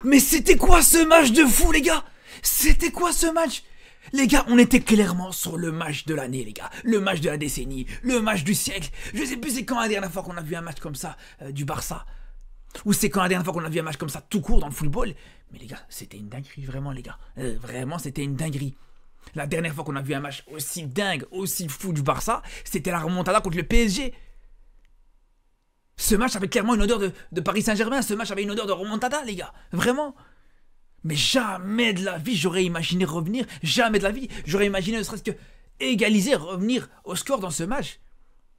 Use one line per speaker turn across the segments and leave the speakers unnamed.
Mais c'était quoi ce match de fou, les gars? C'était quoi ce match? Les gars, on était clairement sur le match de l'année, les gars. Le match de la décennie, le match du siècle. Je sais plus c'est quand la dernière fois qu'on a vu un match comme ça du Barça. Ou c'est quand la dernière fois qu'on a vu un match comme ça tout court dans le football. Mais les gars, c'était une dinguerie, vraiment, les gars. Vraiment, c'était une dinguerie. La dernière fois qu'on a vu un match aussi dingue, aussi fou du Barça, c'était la remontada contre le PSG. Ce match avait clairement une odeur de Paris Saint-Germain. Ce match avait une odeur de remontada, les gars. Vraiment. Mais jamais de la vie, j'aurais imaginé revenir. Jamais de la vie, j'aurais imaginé ne serait-ce que égaliser, revenir au score dans ce match.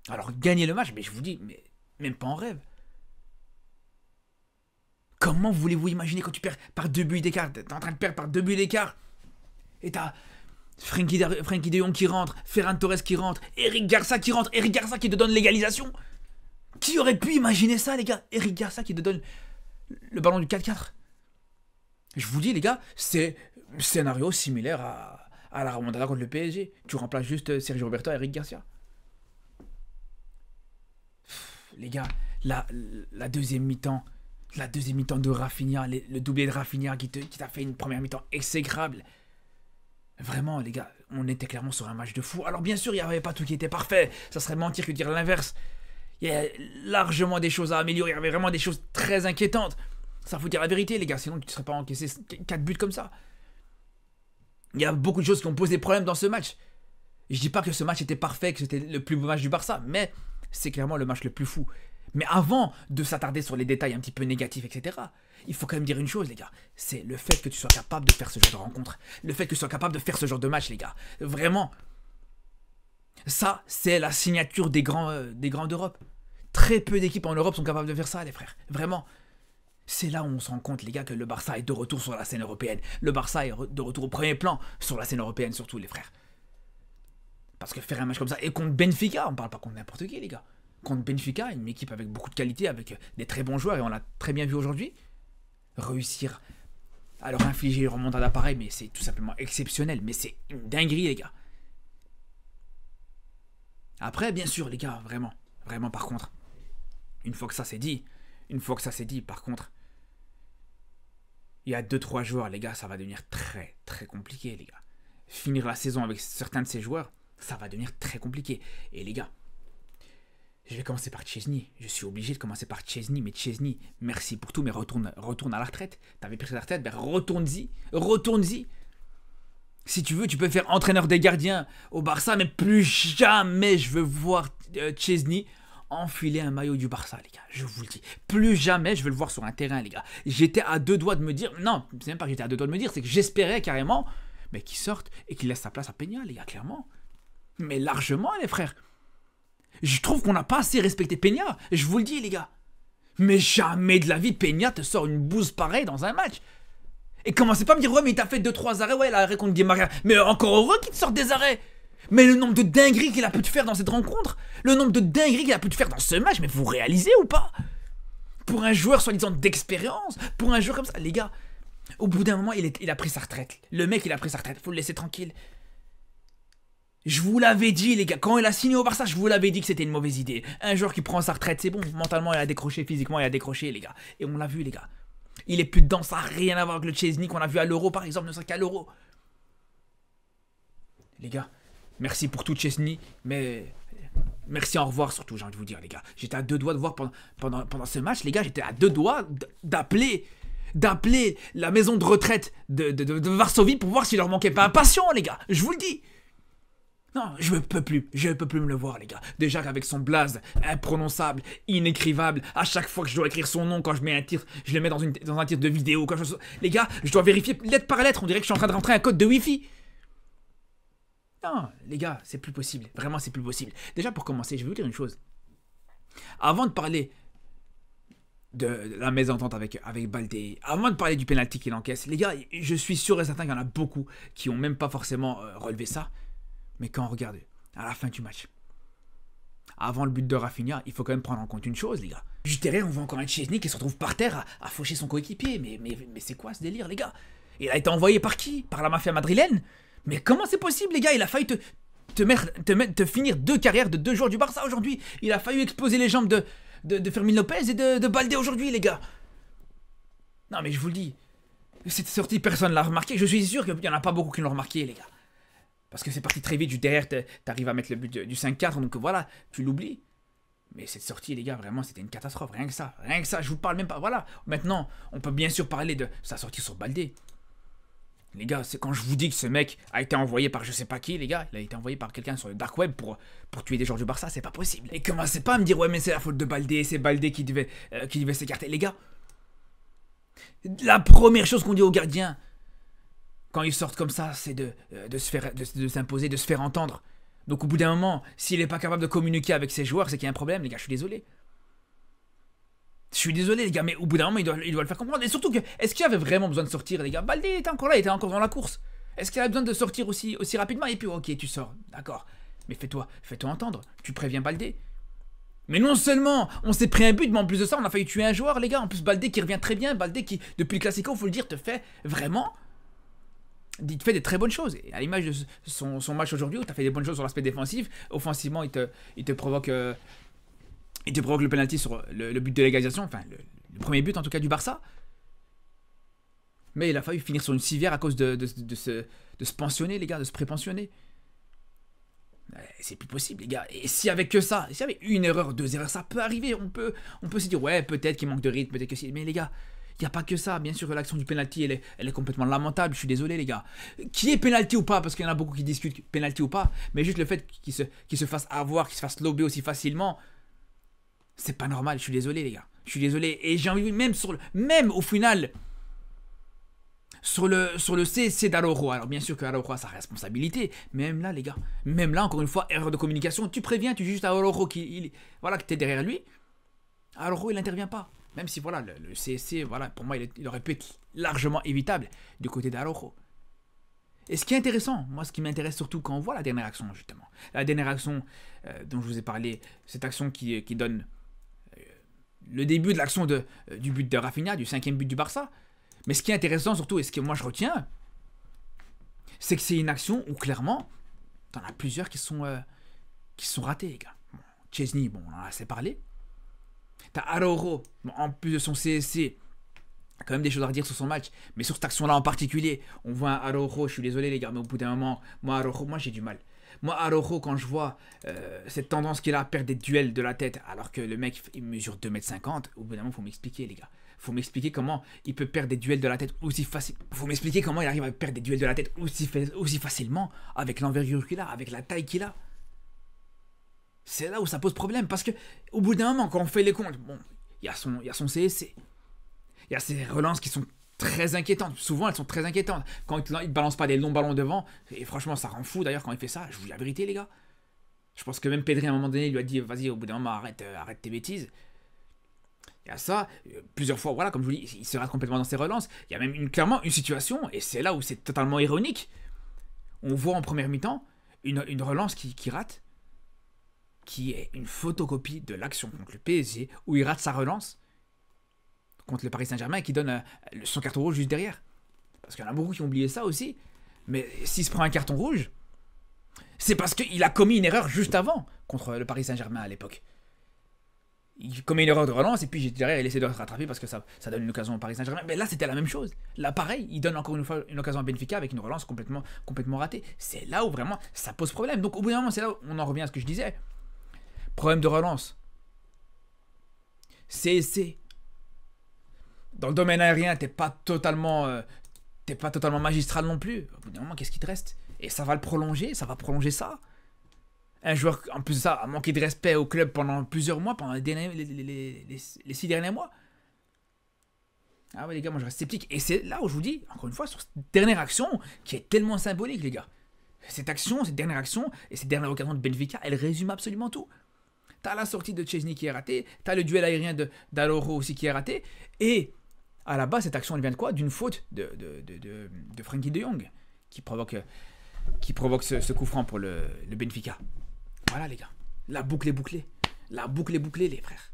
Alors, gagner le match, mais je vous dis, mais même pas en rêve. Comment voulez-vous imaginer quand tu perds par 2 buts d'écart? T'es en train de perdre par 2 buts d'écart. Et t'as Frenkie de Jong qui rentre, Ferran Torres qui rentre, Eric Garça qui rentre, Eric Garça qui te donne l'égalisation. Qui aurait pu imaginer ça, les gars? Eric Garça qui te donne le ballon du 4-4. Je vous dis, les gars, c'est un scénario similaire à la remontada contre le PSG. Tu remplaces juste Sergio Roberto et Eric Garcia. Les gars, la deuxième mi-temps, de Rafinha, le doublé de Rafinha qui t'a fait une première mi-temps exécrable. Vraiment, les gars, on était clairement sur un match de fou. Alors bien sûr, il n'y avait pas tout qui était parfait. Ça serait mentir que de dire l'inverse. Il y a largement des choses à améliorer. Il y avait vraiment des choses très inquiétantes. Ça faut dire la vérité, les gars. Sinon, tu ne serais pas encaissé 4 buts comme ça. Il y a beaucoup de choses qui ont posé problème dans ce match. Je dis pas que ce match était parfait, que c'était le plus beau match du Barça, mais c'est clairement le match le plus fou. Mais avant de s'attarder sur les détails un petit peu négatifs, etc., il faut quand même dire une chose, les gars. C'est le fait que tu sois capable de faire ce genre de rencontre. Le fait que tu sois capable de faire ce genre de match, les gars. Vraiment. Ça, c'est la signature des grands d'Europe. Très peu d'équipes en Europe sont capables de faire ça, les frères. Vraiment. C'est là où on se rend compte, les gars, que le Barça est de retour sur la scène européenne. Le Barça est de retour au premier plan sur la scène européenne, surtout, les frères. Parce que faire un match comme ça, et contre Benfica, on parle pas contre n'importe qui, les gars. Contre Benfica, une équipe avec beaucoup de qualité, avec des très bons joueurs, et on l'a très bien vu aujourd'hui, réussir à leur infliger une remontada pareil, mais c'est tout simplement exceptionnel. Mais c'est une dinguerie, les gars. Après, bien sûr, les gars, vraiment, par contre, une fois que ça c'est dit, par contre, il y a 2-3 joueurs, les gars, ça va devenir très, très compliqué, les gars. Finir la saison avec certains de ces joueurs, ça va devenir très compliqué. Et les gars, je vais commencer par Chesney. Je suis obligé de commencer par Chesney. Mais Chesney, merci pour tout, mais retourne à la retraite. T'avais pris la retraite, ben retourne-y. Si tu veux, tu peux faire entraîneur des gardiens au Barça, mais plus jamais je veux voir Chesney enfiler un maillot du Barça, les gars. Je vous le dis. Plus jamais je veux le voir sur un terrain, les gars. J'étais à 2 doigts de me dire... Non, c'est même pas que j'étais à 2 doigts de me dire, c'est que j'espérais carrément qu'il sorte et qu'il laisse sa place à Peña, les gars, clairement. Mais largement, les frères. Je trouve qu'on n'a pas assez respecté Peña. Je vous le dis, les gars. Mais jamais de la vie, Peña te sort une bouse pareille dans un match. Et commencez pas à me dire, ouais, mais il t'a fait 2-3 arrêts. Ouais, l'arrêt contre Di Maria. Mais encore heureux qu'il te sorte des arrêts. Mais le nombre de dingueries qu'il a pu te faire dans cette rencontre. Le nombre de dingueries qu'il a pu te faire dans ce match. Mais vous réalisez ou pas? Pour un joueur soi-disant d'expérience. Pour un joueur comme ça. Les gars, au bout d'un moment, il a pris sa retraite. Le mec, il a pris sa retraite. Faut le laisser tranquille. Je vous l'avais dit, les gars, quand il a signé au Barça, je vous l'avais dit que c'était une mauvaise idée. Un joueur qui prend sa retraite, c'est bon, mentalement il a décroché, physiquement il a décroché, les gars. Et on l'a vu, les gars. Il est plus dedans, ça n'a rien à voir avec le Chesney qu'on a vu à l'Euro, par exemple, ne serait qu'à l'Euro. Les gars, merci pour tout Chesney, mais merci, au revoir surtout, j'ai envie de vous dire, les gars. J'étais à 2 doigts de voir pendant ce match, les gars, j'étais à 2 doigts d'appeler la maison de retraite de Varsovie pour voir s'il leur manquait pas un patient, les gars. Je vous le dis. Non, je ne peux plus me le voir, les gars. Déjà qu'avec son blaze imprononçable, inécrivable, à chaque fois que je dois écrire son nom, quand je mets un titre, je le mets dans un titre de vidéo, quelque chose. Les gars, je dois vérifier lettre par lettre, on dirait que je suis en train de rentrer un code de Wi-Fi. Non, les gars, c'est plus possible. Vraiment, c'est plus possible. Déjà, pour commencer, je vais vous dire une chose. Avant de parler de la mésentente avec Baldé, avant de parler du pénalty qu'il encaisse, les gars, je suis sûr et certain qu'il y en a beaucoup qui n'ont même pas forcément relevé ça. Mais quand on regarde à la fin du match, avant le but de Rafinha, il faut quand même prendre en compte une chose, les gars. Juste derrière, on voit encore un Chesney qui se retrouve par terre à faucher son coéquipier. Mais c'est quoi ce délire, les gars? Il a été envoyé par qui? Par la mafia madrilène? Mais comment c'est possible, les gars? Il a failli te finir 2 carrières de 2 joueurs du Barça aujourd'hui. Il a failli exploser les jambes de Fermín López et de Baldé aujourd'hui, les gars. Non, mais je vous le dis. Cette sortie, personne ne l'a remarqué. Je suis sûr qu'il n'y en a pas beaucoup qui l'ont remarqué, les gars. Parce que c'est parti très vite, du derrière, t'arrives à mettre le but du 5-4, donc voilà, tu l'oublies. Mais cette sortie, les gars, vraiment, c'était une catastrophe. Rien que ça. Rien que ça. Je vous parle même pas. Voilà. Maintenant, on peut bien sûr parler de sa sortie sur Baldé. Les gars, c'est quand je vous dis que ce mec a été envoyé par je sais pas qui, les gars. Il a été envoyé par quelqu'un sur le dark web pour tuer des joueurs du Barça. C'est pas possible. Et commencez pas à me dire, ouais, mais c'est la faute de Baldé. C'est Baldé qui devait s'écarter. Les gars, la première chose qu'on dit aux gardiens quand ils sortent comme ça, c'est de s'imposer, de se faire entendre. Donc au bout d'un moment, s'il n'est pas capable de communiquer avec ses joueurs, c'est qu'il y a un problème, les gars, je suis désolé. Je suis désolé, les gars, mais au bout d'un moment, il doit le faire comprendre. Et surtout, est-ce qu'il avait vraiment besoin de sortir, les gars? Baldé était encore là, il était encore dans la course. Est-ce qu'il avait besoin de sortir aussi rapidement? Et puis, ok, tu sors, d'accord. Mais fais-toi entendre, tu préviens Baldé. Mais non seulement on s'est pris un but, mais en plus de ça, on a failli tuer un joueur, les gars. En plus, Baldé qui revient très bien, Baldé qui, depuis le Classico, il faut le dire, te fait vraiment... Il te fait des très bonnes choses. Et à l'image de son match aujourd'hui, où tu as fait des bonnes choses sur l'aspect défensif, offensivement, il te provoque le penalty sur le but de l'égalisation, enfin le premier but en tout cas du Barça. Mais il a fallu finir sur une civière à cause de se pensionner, les gars, de se prépensionner. C'est plus possible, les gars. Et s'il y avait que ça, s'il y avait une erreur, deux erreurs, ça peut arriver. On peut se dire, ouais, peut-être qu'il manque de rythme, peut-être que si. Mais les gars, il n'y a pas que ça. Bien sûr que l'action du penalty, elle est complètement lamentable. Je suis désolé, les gars. Qui est penalty ou pas? Parce qu'il y en a beaucoup qui discutent penalty ou pas. Mais juste le fait qu'il se fasse avoir, qu'il se fasse lober aussi facilement, c'est pas normal. Je suis désolé, les gars. Je suis désolé. Et j'ai envie, même au final, sur le CC d'Araujo. Alors bien sûr que Araujo a sa responsabilité. Même là, les gars. Même là, encore une fois, erreur de communication. Tu préviens, tu dis juste à Araujo que t'es derrière lui. Araujo, il n'intervient pas. Même si, voilà, le CSC, voilà, pour moi, il aurait pu être largement évitable du côté d'Araujo. Et ce qui est intéressant, moi, ce qui m'intéresse surtout quand on voit la dernière action, justement. La dernière action dont je vous ai parlé, cette action qui donne le début de l'action du but de Rafinha, du 5e but du Barça. Mais ce qui est intéressant, surtout, et ce que moi je retiens, c'est que c'est une action où, clairement, t'en as plusieurs qui sont ratés, les gars. Bon, Chesney, bon, on en a assez parlé. T'as Araujo, en plus de son CSC, quand même des choses à redire sur son match, mais sur cette action-là en particulier, on voit un Araujo, je suis désolé les gars, mais au bout d'un moment, moi j'ai du mal. Moi Araujo, quand je vois cette tendance qu'il a à perdre des duels de la tête, alors que le mec il mesure 2,50 m, au bout d'un moment, faut m'expliquer les gars. Faut m'expliquer comment il peut perdre des duels de la tête aussi facilement. Faut m'expliquer comment il arrive à perdre des duels de la tête aussi facilement, avec l'envergure qu'il a, avec la taille qu'il a. C'est là où ça pose problème, parce que au bout d'un moment, quand on fait les comptes, bon, il y a son CSC. Il y a ces relances qui sont très inquiétantes. Souvent, elles sont très inquiétantes. Quand il ne balance pas des longs ballons devant, et franchement, ça rend fou d'ailleurs quand il fait ça. Je vous dis la vérité, les gars. Je pense que même Pedri, à un moment donné, il lui a dit, vas-y, au bout d'un moment, arrête tes bêtises. Il y a ça, plusieurs fois, voilà, comme je vous dis, il se rate complètement dans ses relances. Il y a même clairement une situation, et c'est là où c'est totalement ironique. On voit en première mi-temps une relance qui rate, qui est une photocopie de l'action contre le PSG, où il rate sa relance contre le Paris Saint-Germain, qui donne son carton rouge juste derrière. Parce qu'il y en a beaucoup qui ont oublié ça aussi. Mais s'il se prend un carton rouge, c'est parce qu'il a commis une erreur juste avant contre le Paris Saint-Germain à l'époque. Il commet une erreur de relance et puis derrière il essaie de se rattraper parce que ça donne une occasion au Paris Saint-Germain. Mais là c'était la même chose. Là pareil, il donne encore une fois une occasion à Benfica avec une relance complètement ratée. C'est là où vraiment ça pose problème. Donc au bout d'un moment, c'est là où on en revient à ce que je disais. Problème de relance. CSC. Dans le domaine aérien, t'es pas totalement magistral non plus. Au bout d'un moment, qu'est-ce qui te reste? Et ça va le prolonger, ça va prolonger ça. Un joueur, en plus de ça, a manqué de respect au club pendant plusieurs mois, pendant les 6 derniers mois. Ah ouais, les gars, moi je reste sceptique. Et c'est là où je vous dis, encore une fois, sur cette dernière action, qui est tellement symbolique, les gars. Cette dernière action, et cette dernière occasion de Benfica, elle résume absolument tout. T'as la sortie de Chesney qui est ratée, t'as le duel aérien d'Araujo aussi qui est raté, et à la base, cette action, elle vient de quoi? D'une faute de Frenkie de Jong, qui provoque ce coup franc pour le Benfica. Voilà, les gars. La boucle est bouclée. La boucle est bouclée, les frères.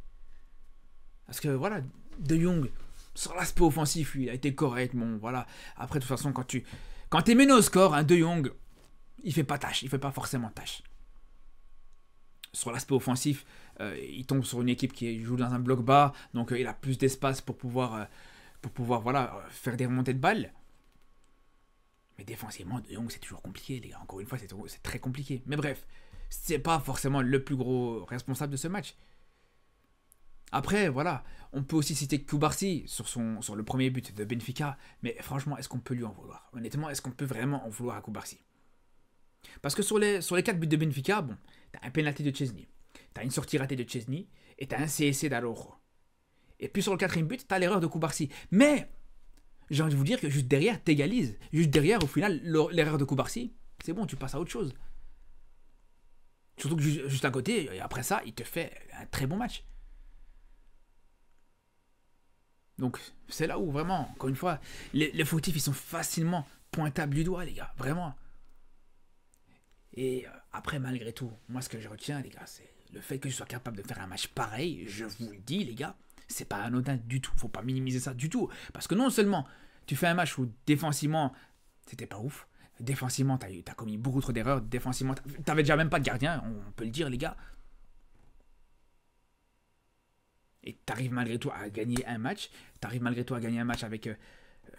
Parce que, voilà, De Jong, sur l'aspect offensif, lui, il a été correct. Bon, voilà. Après, de toute façon, quand t'es mené au score, De Jong, il fait pas tâche. Il fait pas forcément tâche. Sur l'aspect offensif, il tombe sur une équipe qui joue dans un bloc bas. Donc, il a plus d'espace pour pouvoir pour pouvoir voilà, faire des remontées de balles. Mais défensivement, De Jong, c'est toujours compliqué, les gars. Encore une fois, c'est très compliqué. Mais bref, c'est pas forcément le plus gros responsable de ce match. Après, voilà, on peut aussi citer Koubarsi sur le premier but de Benfica. Mais franchement, est-ce qu'on peut lui en vouloir? Honnêtement, est-ce qu'on peut vraiment en vouloir à Koubarsi? Parce que sur les 4 buts de Benfica, bon, t'as un penalty de Chesney, t'as une sortie ratée de Chesney, et t'as un CSC d'Araujo. Et puis sur le quatrième but, t'as l'erreur de Koubarsi. Mais j'ai envie de vous dire que juste derrière, t'égalises. Juste derrière, au final, l'erreur de Koubarsi, c'est bon, tu passes à autre chose. Surtout que juste à côté, et après ça, il te fait un très bon match. Donc c'est là où vraiment, encore une fois, les fautifs, ils sont facilement pointables du doigt, les gars, vraiment. Et après, malgré tout, moi ce que je retiens, les gars, c'est le fait que je sois capable de faire un match pareil, je vous le dis, les gars, c'est pas anodin du tout. Faut pas minimiser ça du tout. Parce que non seulement tu fais un match où défensivement, c'était pas ouf. Défensivement, t'as commis beaucoup trop d'erreurs. Défensivement, t'avais déjà même pas de gardien, on peut le dire, les gars. Et t'arrives malgré tout à gagner un match. T'arrives malgré tout à gagner un match avec,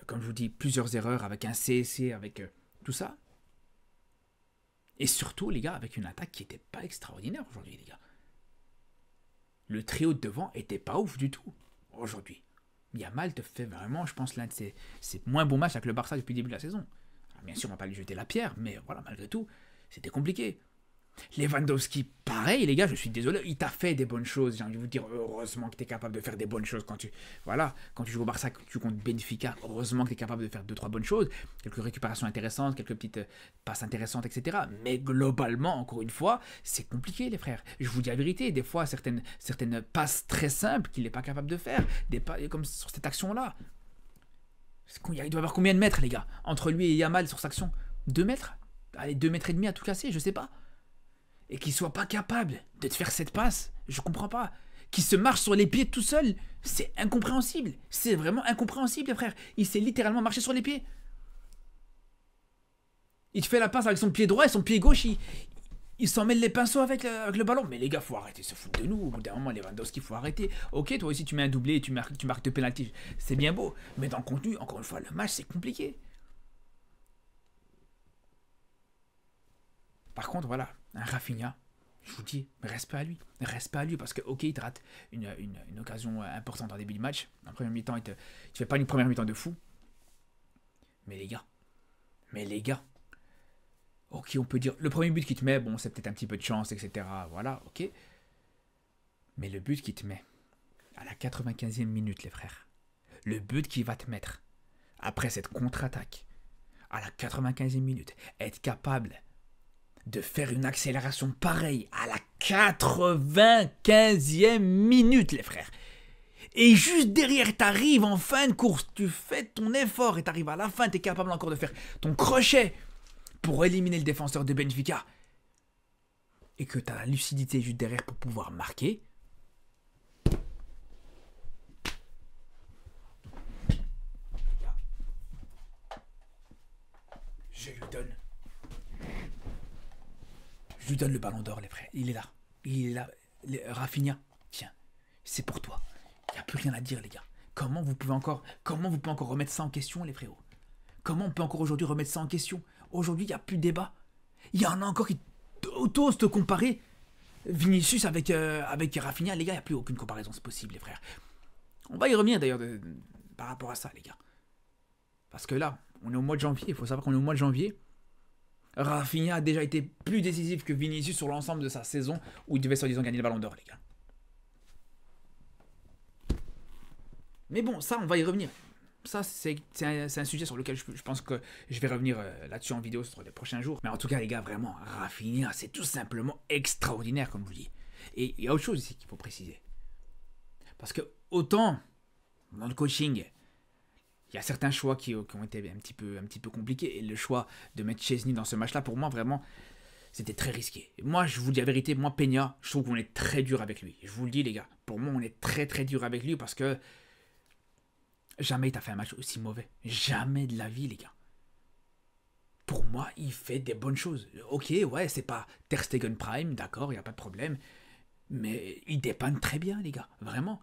comme je vous dis, plusieurs erreurs, avec un CSC, avec tout ça. Et surtout, les gars, avec une attaque qui était pas extraordinaire aujourd'hui, les gars. Le trio de devant était pas ouf du tout aujourd'hui. Yamal te fait vraiment, je pense, l'un de ses moins bons matchs avec le Barça depuis le début de la saison. Alors, bien sûr, on va pas lui jeter la pierre, mais voilà, malgré tout, c'était compliqué. Lewandowski, pareil, les gars, je suis désolé, il t'a fait des bonnes choses. J'ai envie de vous dire, heureusement que tu es capable de faire des bonnes choses quand tu joues au Barça, quand tu comptes Benfica, heureusement que tu es capable de faire 2-3 bonnes choses, quelques récupérations intéressantes, quelques petites passes intéressantes, etc. Mais globalement, encore une fois, c'est compliqué, les frères. Je vous dis la vérité, des fois, certaines passes très simples qu'il n'est pas capable de faire, comme sur cette action-là. Il doit y avoir combien de mètres, les gars, entre lui et Yamal sur cette action? 2 mètres? Allez, 2 mètres et demi à tout casser, je sais pas. Et qu'il soit pas capable de te faire cette passe, je comprends pas. Qu'il se marche sur les pieds tout seul, c'est incompréhensible. C'est vraiment incompréhensible, les frères. Il s'est littéralement marché sur les pieds. Il te fait la passe avec son pied droit et son pied gauche, il s'en mêle les pinceaux avec le ballon. Mais les gars, faut arrêter, se foutre de nous. Au bout d'un moment, Lewandowski, faut arrêter. Ok, toi aussi, tu mets un doublé et tu marques de pénalty. C'est bien beau. Mais dans le contenu, encore une fois, le match, c'est compliqué. Par contre, voilà, un Rafinha, je vous dis, respect à lui. Respect à lui parce que, ok, il te rate une occasion importante en début du match. En première mi-temps, il fait pas une première mi-temps de fou. Mais les gars, ok, on peut dire, le premier but qu'il te met, bon, c'est peut-être un petit peu de chance, etc. Voilà, ok. Mais le but qu'il te met, à la 95e minute, les frères, le but qu'il va te mettre, après cette contre-attaque, à la 95e minute, être capable de faire une accélération pareille à la 95e minute, les frères. Et juste derrière, t'arrives en fin de course, tu fais ton effort et t'arrives à la fin, t'es capable encore de faire ton crochet pour éliminer le défenseur de Benfica. Et que t'as la lucidité juste derrière pour pouvoir marquer. Je lui donne le ballon d'or, les frères. Il est là. Rafinha, tiens, c'est pour toi. Il n'y a plus rien à dire, les gars. Comment vous pouvez encore remettre ça en question, les frérots? Comment on peut encore aujourd'hui remettre ça en question? Aujourd'hui, il n'y a plus de débat. Il y en a encore qui osent te comparer Vinicius avec Rafinha. Les gars, il n'y a plus aucune comparaison, c'est possible, les frères. On va y revenir, d'ailleurs, par rapport à ça, les gars. Parce que là, on est au mois de janvier. Il faut savoir qu'on est au mois de janvier. Rafinha a déjà été plus décisif que Vinicius sur l'ensemble de sa saison où il devait soi-disant gagner le ballon d'or, les gars. Mais bon, ça, on va y revenir. Ça, c'est un sujet sur lequel je pense que je vais revenir là-dessus en vidéo sur les prochains jours. Mais en tout cas, les gars, vraiment, Rafinha, c'est tout simplement extraordinaire, comme je vous dis. Et il y a autre chose ici qu'il faut préciser. Parce que autant, dans le coaching, il y a certains choix qui ont été un petit peu compliqués. Et le choix de mettre Chesney dans ce match-là, pour moi, vraiment, c'était très risqué. Moi, je vous dis la vérité, moi, Peña, je trouve qu'on est très dur avec lui. Je vous le dis, les gars. Pour moi, on est très, très dur avec lui parce que jamais il t'a fait un match aussi mauvais. Jamais de la vie, les gars. Pour moi, il fait des bonnes choses. Ok, ouais, c'est pas Ter Stegen Prime, d'accord, il n'y a pas de problème. Mais il dépanne très bien, les gars. Vraiment.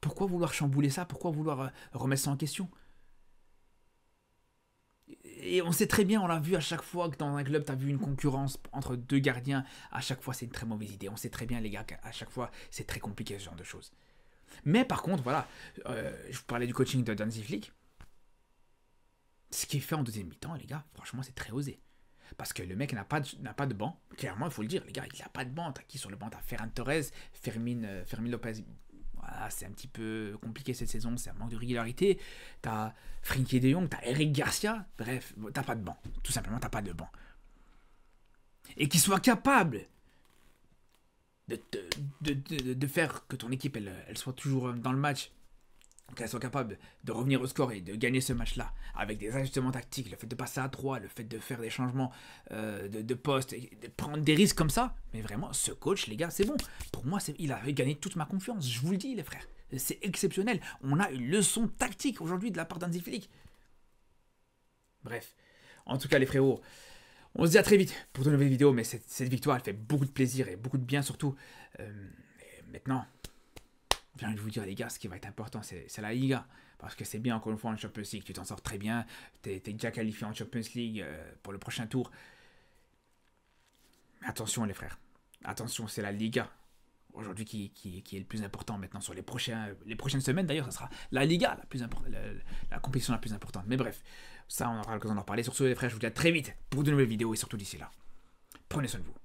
Pourquoi vouloir chambouler ça? Pourquoi vouloir remettre ça en question? Et on sait très bien, on l'a vu à chaque fois que dans un club, tu as vu une concurrence entre deux gardiens. À chaque fois, c'est une très mauvaise idée. On sait très bien, les gars, qu'à chaque fois, c'est très compliqué ce genre de choses. Mais par contre, voilà, je vous parlais du coaching de Hansi Flick. Ce qu'il fait en deuxième mi-temps, les gars, franchement, c'est très osé. Parce que le mec n'a pas de banc. Clairement, il faut le dire, les gars, il n'a pas de banc. T'as qui sur le banc? T'as Ferran Torres, Fermin Lopez. Voilà, c'est un petit peu compliqué cette saison, c'est un manque de régularité. T'as Frenkie de Jong, t'as Eric Garcia. Bref, t'as pas de banc. Tout simplement, t'as pas de banc. Et qu'il soit capable de faire que ton équipe, elle soit toujours dans le match, qu'elle soit capable de revenir au score et de gagner ce match-là, avec des ajustements tactiques, le fait de passer à 3, le fait de faire des changements de poste, de prendre des risques comme ça, mais vraiment, ce coach, les gars, c'est bon. Pour moi, il a gagné toute ma confiance, je vous le dis, les frères. C'est exceptionnel. On a une leçon tactique aujourd'hui de la part d'Hansi Flick. Bref, en tout cas, les frérots, on se dit à très vite pour de nouvelles vidéos, mais cette victoire, elle fait beaucoup de plaisir et beaucoup de bien surtout. Maintenant, je viens de vous dire, les gars, ce qui va être important, c'est la Liga. Parce que c'est bien, encore une fois, en Champions League, tu t'en sors très bien. T'es déjà qualifié en Champions League pour le prochain tour. Mais attention, les frères. Attention, c'est la Liga. Aujourd'hui, qui est le plus important maintenant sur les prochaines semaines. D'ailleurs, ça sera la Liga, la compétition la plus importante. Mais bref, ça, on aura l'occasion d'en reparler. Sur ce, les frères, je vous dis à très vite pour de nouvelles vidéos et surtout d'ici là. Prenez soin de vous.